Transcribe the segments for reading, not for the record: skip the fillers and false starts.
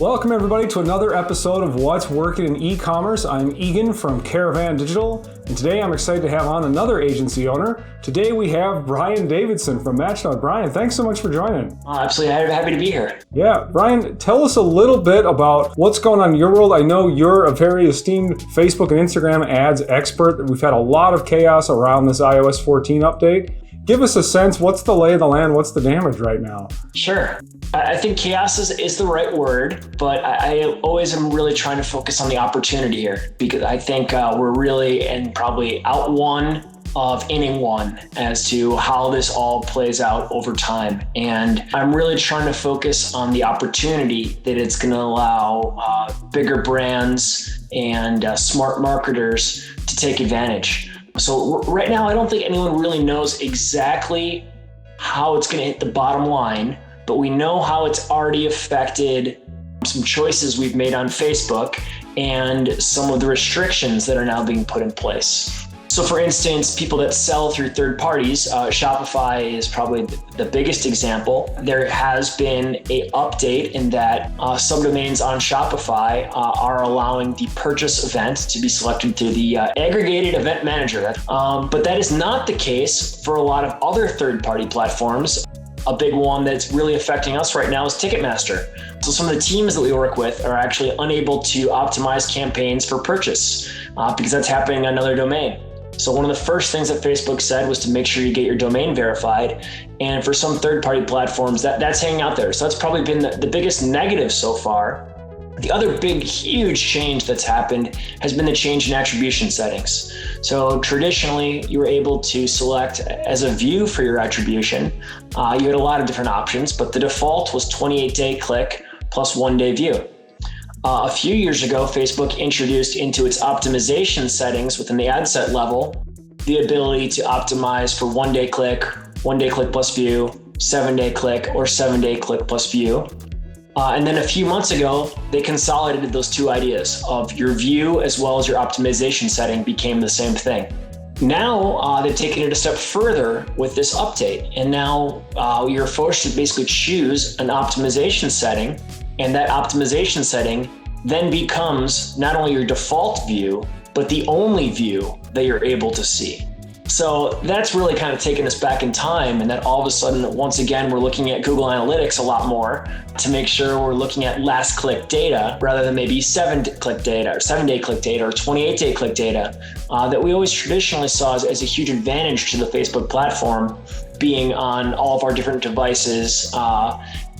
Welcome everybody to another episode of What's Working in E-Commerce. I'm Egan from Caravan Digital, and today I'm excited to have on another agency owner. Today we have Brian Davidson from Matchnode. Brian, thanks so much for joining. Absolutely happy to be here. Yeah, Brian, tell us a little bit about what's going on in your world. I know you're a very esteemed Facebook and Instagram ads expert. We've had a lot of chaos around this iOS 14 update. Give us a sense, what's the lay of the land? What's the damage right now? Sure. I think chaos is the right word, but I always am really trying to focus on the opportunity here, because I think we're really and probably out one of inning one as to how this all plays out over time. And I'm really trying to focus on the opportunity that it's going to allow bigger brands and smart marketers to take advantage. So right now, I don't think anyone really knows exactly how it's going to hit the bottom line, but we know how it's already affected some choices we've made on Facebook and some of the restrictions that are now being put in place. So for instance, people that sell through third parties, Shopify is probably the biggest example. There has been an update in that subdomains on Shopify are allowing the purchase event to be selected through the aggregated event manager. But that is not the case for a lot of other third-party platforms. A big one that's really affecting us right now is Ticketmaster. So some of the teams that we work with are actually unable to optimize campaigns for purchase because that's happening on another domain. So one of the first things that Facebook said was to make sure you get your domain verified. And for some third-party platforms, that's hanging out there. So that's probably been the biggest negative so far. The other big, huge change that's happened has been the change in attribution settings. So traditionally, you were able to select as a view for your attribution. You had a lot of different options, but the default was 28-day click plus 1-day view. A few years ago, Facebook introduced into its optimization settings within the ad set level the ability to optimize for 1-day click plus view, 7-day click, or 7-day click plus view. And then a few months ago, they consolidated those two ideas of your view as well as your optimization setting became the same thing. Now they've taken it a step further with this update. And now you're forced to basically choose an optimization setting. And that optimization setting then becomes not only your default view, but the only view that you're able to see. So that's really kind of taken us back in time, and that all of a sudden, once again, we're looking at Google Analytics a lot more to make sure we're looking at last click data rather than maybe 7-day click data or 7-day click data or 28-day click data that we always traditionally saw as a huge advantage to the Facebook platform, being on all of our different devices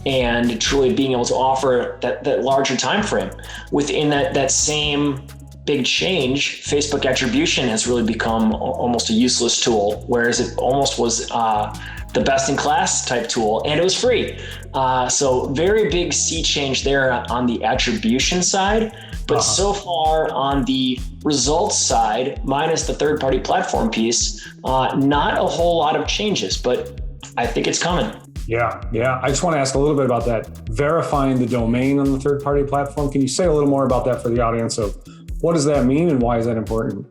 and truly being able to offer that larger time frame. Within that same big change, Facebook attribution has really become almost a useless tool, whereas it almost was the best in class type tool, and it was free. So very big sea change there on the attribution side, but so far on the results side, minus the third-party platform piece, not a whole lot of changes, but I think it's coming. Yeah. I just want to ask a little bit about that, verifying the domain on the third-party platform. Can you say a little more about that for the audience? So what does that mean and why is that important?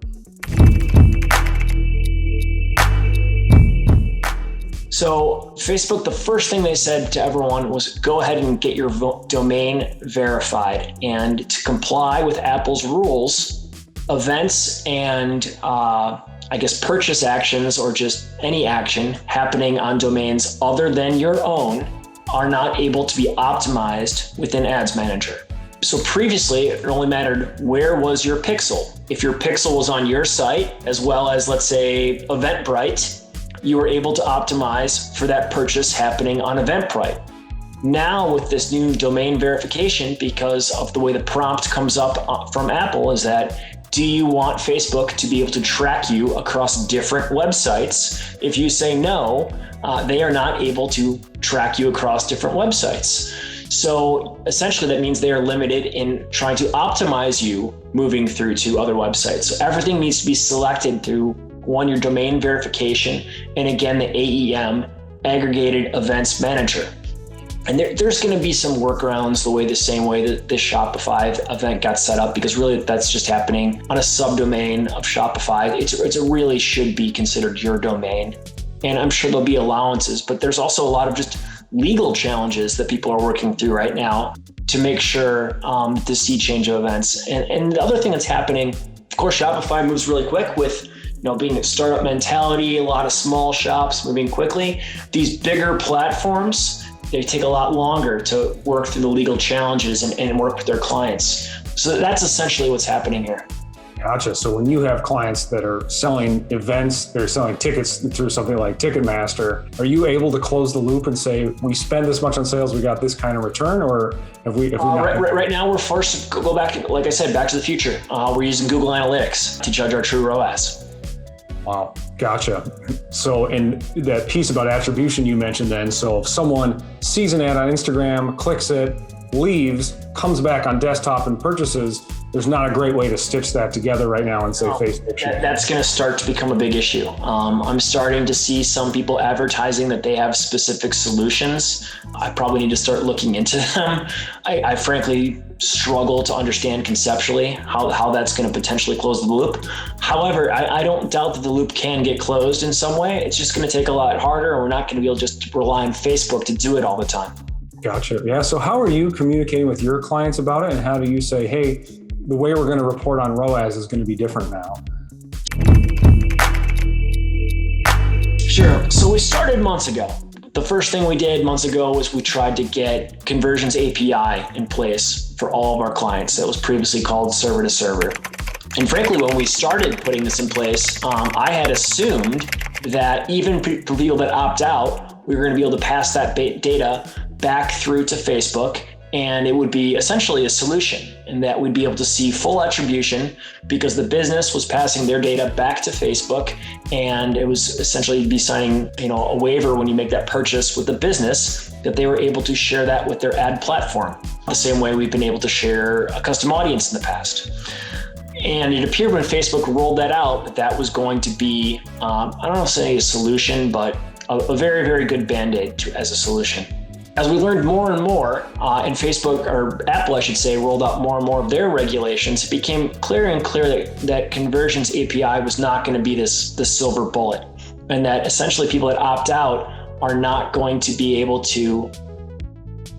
So Facebook, the first thing they said to everyone was go ahead and get your domain verified. And to comply with Apple's rules, events and purchase actions or just any action happening on domains other than your own are not able to be optimized within Ads Manager. So previously, it only mattered where was your pixel. If your pixel was on your site, as well as, let's say, Eventbrite, you were able to optimize for that purchase happening on Eventbrite. Now, with this new domain verification, because of the way the prompt comes up from Apple, is that do you want Facebook to be able to track you across different websites? If you say no, they are not able to track you across different websites. So essentially that means they are limited in trying to optimize you moving through to other websites. So everything needs to be selected through one, your domain verification, and again, the AEM, Aggregated Events Manager. And there's going to be some workarounds the same way that the Shopify event got set up, because really that's just happening on a subdomain of Shopify. It's really should be considered your domain. And I'm sure there'll be allowances, but there's also a lot of just legal challenges that people are working through right now. to make sure the sea change of events. And the other thing that's happening, of course, Shopify moves really quick with being a startup mentality, a lot of small shops moving quickly. These bigger platforms, they take a lot longer to work through the legal challenges and work with their clients. So that's essentially what's happening here. Gotcha. So when you have clients that are selling events, they're selling tickets through something like Ticketmaster, are you able to close the loop and say, we spend this much on sales, we got this kind of return, or have we not? Right now, we're forced to go back, like I said, back to the future. We're using Google Analytics to judge our true ROAS. Wow. Gotcha. So in that piece about attribution you mentioned then, so if someone sees an ad on Instagram, clicks it, leaves, comes back on desktop and purchases, there's not a great way to stitch that together right now and say Facebook. That's going to start to become a big issue. I'm starting to see some people advertising that they have specific solutions. I probably need to start looking into them. I frankly struggle to understand conceptually how that's going to potentially close the loop. However, I don't doubt that the loop can get closed in some way. It's just going to take a lot harder, and we're not going to be able to just rely on Facebook to do it all the time. Gotcha. Yeah. So how are you communicating with your clients about it? And how do you say, hey, the way we're going to report on ROAS is going to be different now? Sure. So we started months ago. The first thing we did months ago was we tried to get Conversions API in place for all of our clients. That was previously called server to server. And frankly, when we started putting this in place, I had assumed that even for people that opt out, we were going to be able to pass that data back through to Facebook, and it would be essentially a solution, and that we'd be able to see full attribution because the business was passing their data back to Facebook, and it was essentially you'd be signing, a waiver when you make that purchase with the business that they were able to share that with their ad platform, the same way we've been able to share a custom audience in the past. And it appeared when Facebook rolled that out that was going to be, I don't know if say a solution, but a very, very good Band-Aid as a solution. As we learned more and more, and Facebook, or Apple, I should say, rolled out more and more of their regulations, it became clearer and clearer that Conversions API was not going to be the silver bullet, and that essentially people that opt out are not going to be able to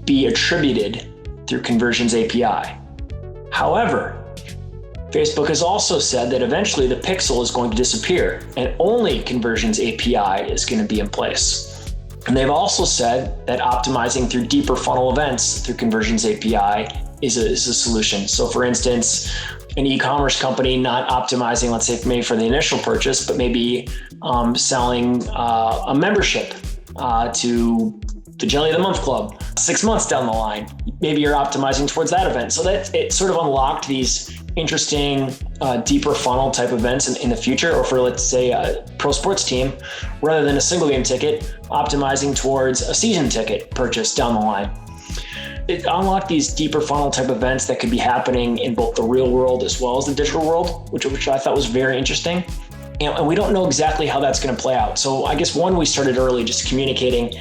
be attributed through Conversions API. However, Facebook has also said that eventually the pixel is going to disappear and only Conversions API is going to be in place. And they've also said that optimizing through deeper funnel events through Conversions API is a solution. So for instance, an e-commerce company not optimizing, let's say maybe for the initial purchase, but maybe selling a membership to the Jelly of the Month Club 6 months down the line. Maybe you're optimizing towards that event. So that it sort of unlocked these interesting deeper funnel type events in the future, or for let's say a pro sports team, rather than a single game ticket, optimizing towards a season ticket purchase down the line. It unlocked these deeper funnel type events that could be happening in both the real world as well as the digital world, which I thought was very interesting. And we don't know exactly how that's going to play out. So I guess we started early just communicating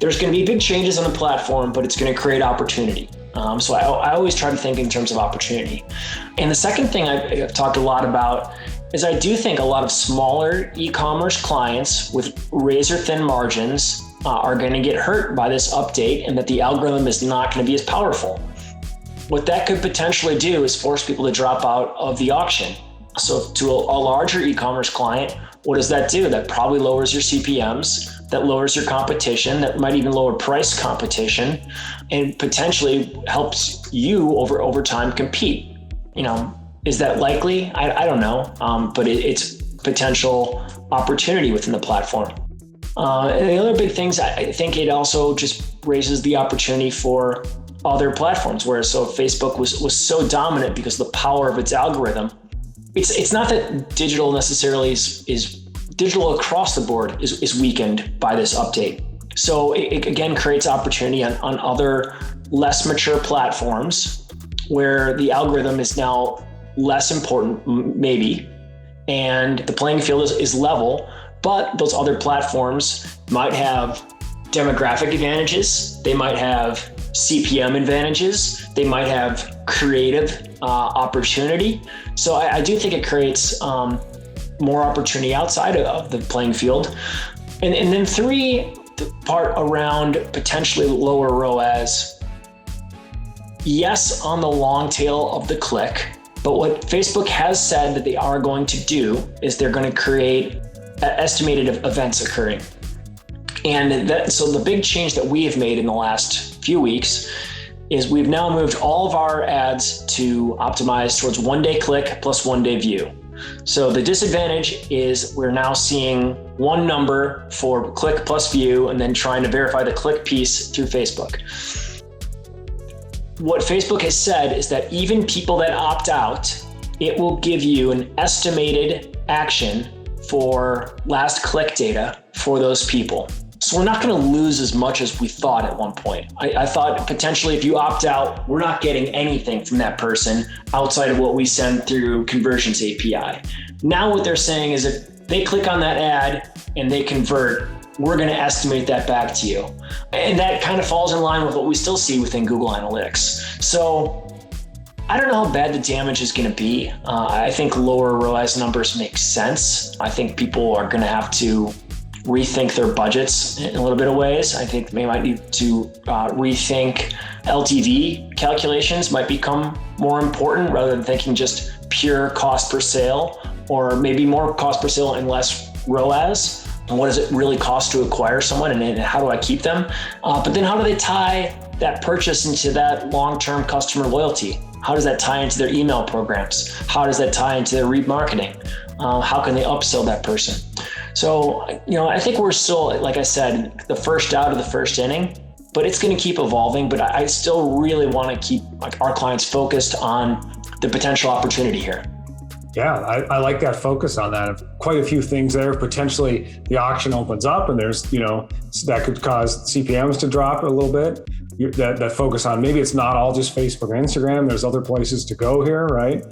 there's going to be big changes on the platform, but it's going to create opportunity. So I always try to think in terms of opportunity. And the second thing I've talked a lot about is I do think a lot of smaller e-commerce clients with razor thin margins are going to get hurt by this update, and that the algorithm is not going to be as powerful. What that could potentially do is force people to drop out of the auction. So to a larger e-commerce client, what does that do? That probably lowers your CPMs, that lowers your competition, that might even lower price competition, and potentially helps you over time compete. Is that likely? I don't know, but it's potential opportunity within the platform. And the other big things, I think it also just raises the opportunity for other platforms, where so Facebook was so dominant because of the power of its algorithm. It's not that digital necessarily is digital across the board is weakened by this update. So it again creates opportunity on other less mature platforms where the algorithm is now less important, maybe, and the playing field is level, but those other platforms might have demographic advantages, they might have CPM advantages, they might have creative opportunity. So I do think it creates more opportunity outside of the playing field. And then three, the part around potentially lower ROAS. yes, on the long tail of the click, but what Facebook has said that they are going to do is they're going to create estimated events occurring. And so the big change that we have made in the last few weeks is we've now moved all of our ads to optimize towards 1 day click plus 1 day view. So the disadvantage is we're now seeing one number for click plus view and then trying to verify the click piece through Facebook. What Facebook has said is that even people that opt out, it will give you an estimated action for last click data for those people. So we're not going to lose as much as we thought at one point. I thought potentially if you opt out, we're not getting anything from that person outside of what we send through Conversions API. Now what they're saying is if they click on that ad and they convert, we're going to estimate that back to you. And that kind of falls in line with what we still see within Google Analytics. So I don't know how bad the damage is going to be. I think lower ROAS numbers make sense. I think people are going to have to rethink their budgets in a little bit of ways. I think they might need to rethink LTV calculations might become more important rather than thinking just pure cost per sale, or maybe more cost per sale and less ROAS. And what does it really cost to acquire someone, and how do I keep them? But then how do they tie that purchase into that long-term customer loyalty? How does that tie into their email programs? How does that tie into their remarketing? How can they upsell that person? So, I think we're still, like I said, the first out of the first inning, but it's going to keep evolving. But I still really want to keep our clients focused on the potential opportunity here. Yeah, I like that focus on that. Quite a few things there. Potentially the auction opens up and there's, that could cause CPMs to drop a little bit. That focus on maybe it's not all just Facebook and Instagram. There's other places to go here, right?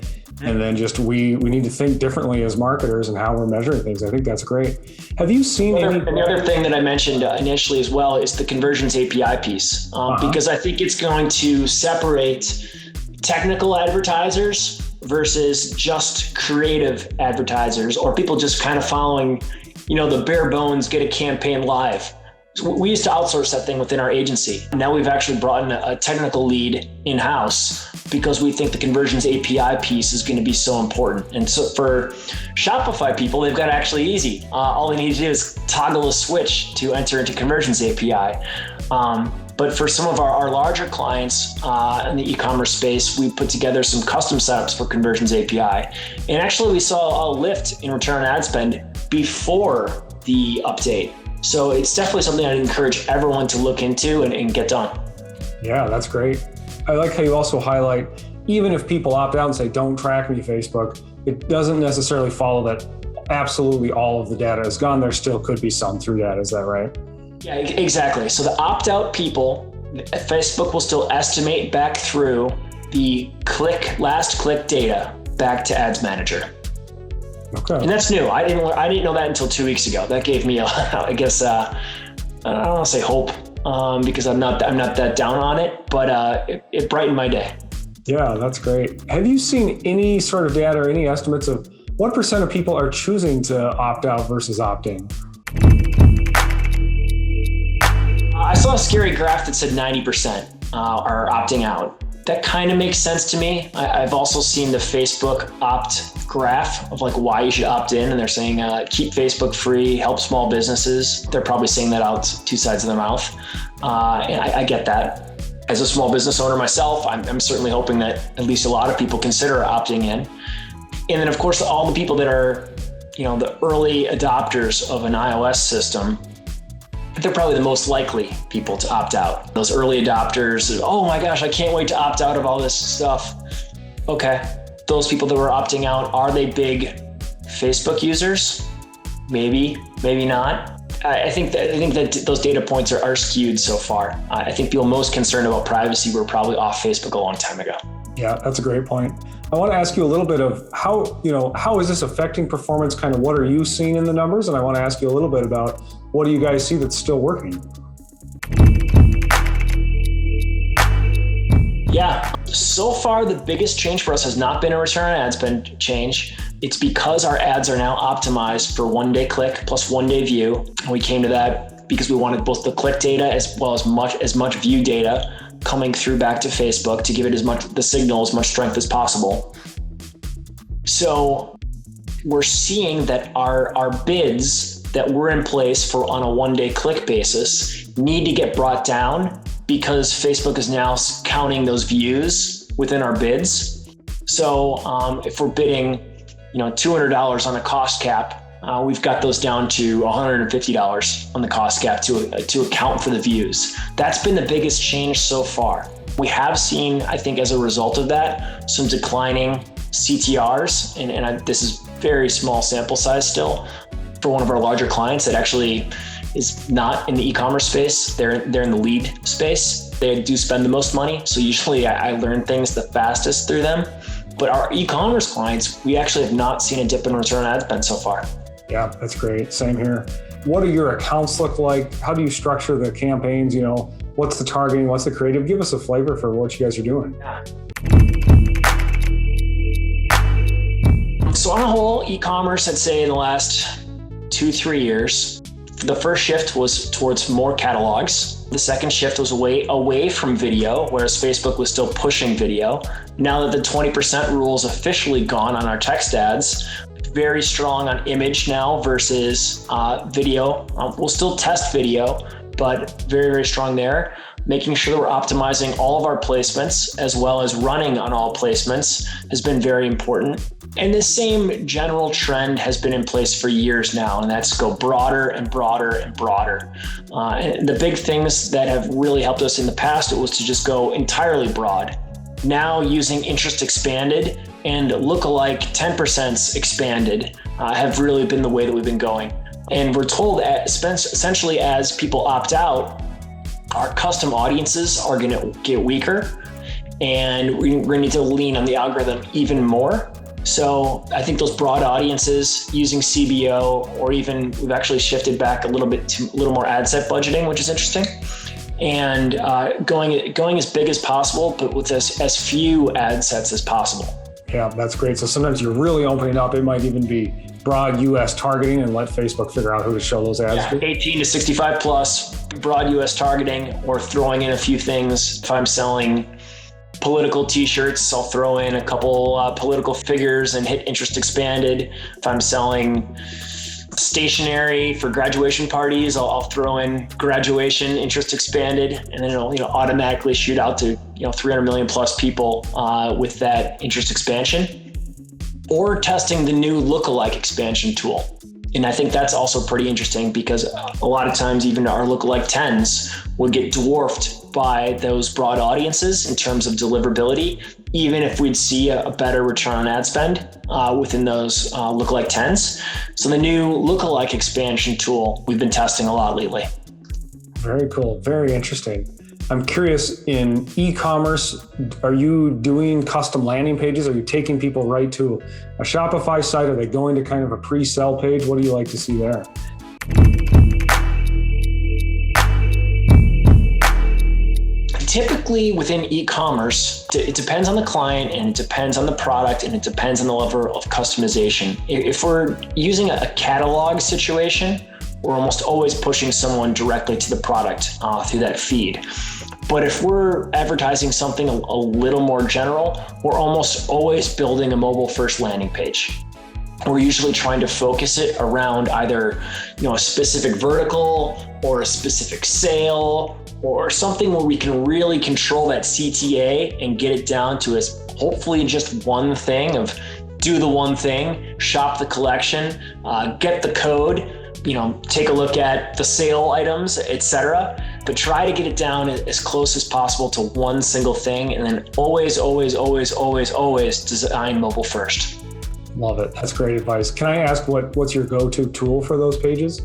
And then just we need to think differently as marketers and how we're measuring things. I think that's great. Have you seen And the other thing that I mentioned initially as well is the Conversions API piece, because I think it's going to separate technical advertisers versus just creative advertisers, or people just kind of following, the bare bones, get a campaign live. So we used to outsource that thing within our agency. Now we've actually brought in a technical lead in-house because we think the Conversions API piece is going to be so important. And so for Shopify people, they've got it actually easy. All they need to do is toggle a switch to enter into Conversions API. But for some of our larger clients in the e-commerce space, we put together some custom setups for Conversions API. And actually we saw a lift in return on ad spend before the update. So it's definitely something I'd encourage everyone to look into and get done. Yeah, that's great. I like how you also highlight, even if people opt out and say, don't track me, Facebook, it doesn't necessarily follow that absolutely all of the data is gone. There still could be some through that. Is that right? Yeah, exactly. So the opt-out people, Facebook will still estimate back through the last click data back to Ads Manager. Okay. And that's new. I didn't know that until 2 weeks ago. That gave me, I guess, I don't want to say hope, because I'm not that down on it, but it brightened my day. Yeah, that's great. Have you seen any sort of data or any estimates of what % of people are choosing to opt out versus opt in? I saw a scary graph that said 90% are opting out. That kind of makes sense to me. I've also seen the Facebook opt graph of why you should opt in, and they're saying keep Facebook free, help small businesses. They're probably saying that out two sides of their mouth. And I get that. As a small business owner myself, I'm certainly hoping that at least a lot of people consider opting in. And then of course, all the people that are, the early adopters of an iOS system, they're probably the most likely people to opt out. Those early adopters, oh my gosh, I can't wait to opt out of all this stuff. Okay, those people that were opting out, are they big Facebook users? Maybe, maybe not. I think that those data points are skewed so far. I think people most concerned about privacy were probably off Facebook a long time ago. Yeah, that's a great point. I want to ask you a little bit of how is this affecting performance? Kind of what are you seeing in the numbers? And I want to ask you a little bit about what do you guys see that's still working? Yeah, so far the biggest change for us has not been a return on ad spend change. It's because our ads are now optimized for 1 day click plus 1 day view. And we came to that because we wanted both the click data as well as much view data coming through back to Facebook to give it the signal as much strength as possible. So we're seeing that our bids that were in place for on a one-day click basis need to get brought down because Facebook is now counting those views within our bids. So if we're bidding, $200 on a cost cap, we've got those down to $150 on the cost cap to account for the views. That's been the biggest change so far. We have seen, I think, as a result of that, some declining CTRs, and this is very small sample size still for one of our larger clients that actually is not in the e-commerce space. They're in the lead space. They do spend the most money. So usually I learn things the fastest through them. But our e-commerce clients, we actually have not seen a dip in return on ad spend so far. Yeah, that's great. Same here. What do your accounts look like? How do you structure the campaigns? What's the targeting? What's the creative? Give us a flavor for what you guys are doing. Yeah. So on a whole, e-commerce, I'd say in the last 2-3 years, the first shift was towards more catalogs. The second shift was away from video, whereas Facebook was still pushing video. Now that the 20% rule is officially gone on our text ads, very strong on image now versus video. We'll still test video, but very, very strong there. Making sure that we're optimizing all of our placements as well as running on all placements has been very important. And the same general trend has been in place for years now, and that's go broader and broader and broader. And the big things that have really helped us in the past, it was to just go entirely broad. Now using interest expanded and lookalike 10% expanded have really been the way that we've been going. And we're told essentially as people opt out, our custom audiences are going to get weaker, and we're going to need to lean on the algorithm even more. So I think those broad audiences using CBO, or even we've actually shifted back a little bit to a little more ad set budgeting, which is interesting, and going as big as possible, but with as few ad sets as possible. Yeah, that's great. So sometimes you're really opening up. It might even be broad US targeting and let Facebook figure out who to show those ads to. 18 to 65 plus, broad US targeting, or throwing in a few things. If I'm selling political t-shirts, I'll throw in a couple political figures and hit interest expanded. If I'm selling stationery for graduation parties, I'll throw in graduation interest expanded, and then it'll automatically shoot out to 300 million plus people with that interest expansion. Or testing the new lookalike expansion tool. And I think that's also pretty interesting because a lot of times even our lookalike 10s would get dwarfed by those broad audiences in terms of deliverability, even if we'd see a better return on ad spend within those lookalike 10s. So the new lookalike expansion tool we've been testing a lot lately. Very cool. Very interesting. I'm curious, in e-commerce, are you doing custom landing pages? Are you taking people right to a Shopify site? Are they going to kind of a pre-sell page? What do you like to see there? Typically within e-commerce, it depends on the client, and it depends on the product, and it depends on the level of customization. If we're using a catalog situation, we're almost always pushing someone directly to the product through that feed. But if we're advertising something a little more general, we're almost always building a mobile first landing page. We're usually trying to focus it around either a specific vertical or a specific sale, or something where we can really control that CTA and get it down to as hopefully just one thing of do the one thing, shop the collection, get the code, take a look at the sale items, etc. But try to get it down as close as possible to one single thing, and then always, always, always, always, always design mobile first. Love it. That's great advice. Can I ask what's your go-to tool for those pages?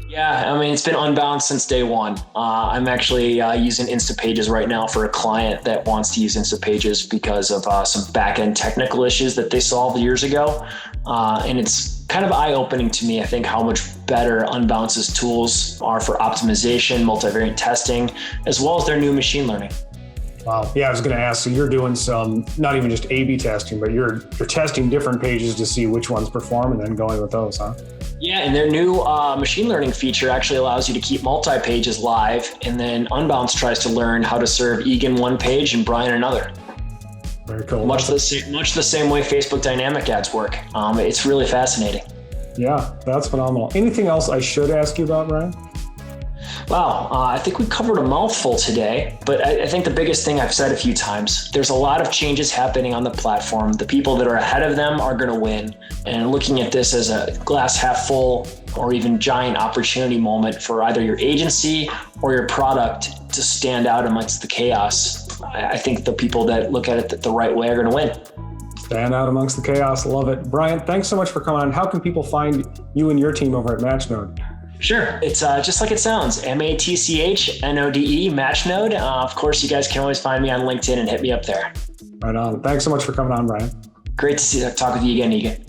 Yeah, it's been unbound since day one. I'm actually using Instapages right now for a client that wants to use Instapages because of some back-end technical issues that they solved years ago. And it's kind of eye-opening to me, I think, how much better Unbounce's tools are for optimization, multivariate testing, as well as their new machine learning. Wow. Yeah, I was going to ask, so you're doing some, not even just A/B testing, but you're testing different pages to see which ones perform and then going with those, huh? Yeah, and their new machine learning feature actually allows you to keep multi-pages live, and then Unbounce tries to learn how to serve Egan one page and Brian another. Very cool. Much the same way Facebook dynamic ads work. It's really fascinating. Yeah, that's phenomenal. Anything else I should ask you about, Brian? Wow, I think we covered a mouthful today, but I think the biggest thing I've said a few times, there's a lot of changes happening on the platform. The people that are ahead of them are going to win. And looking at this as a glass half full or even giant opportunity moment for either your agency or your product to stand out amongst the chaos, I think the people that look at it the right way are going to win. Stand out amongst the chaos. Love it. Brian, thanks so much for coming on. How can people find you and your team over at Matchnode? Sure. It's just like it sounds, Matchnode, Matchnode. Of course, you guys can always find me on LinkedIn and hit me up there. Right on. Thanks so much for coming on, Brian. Great to talk with you again, Egan.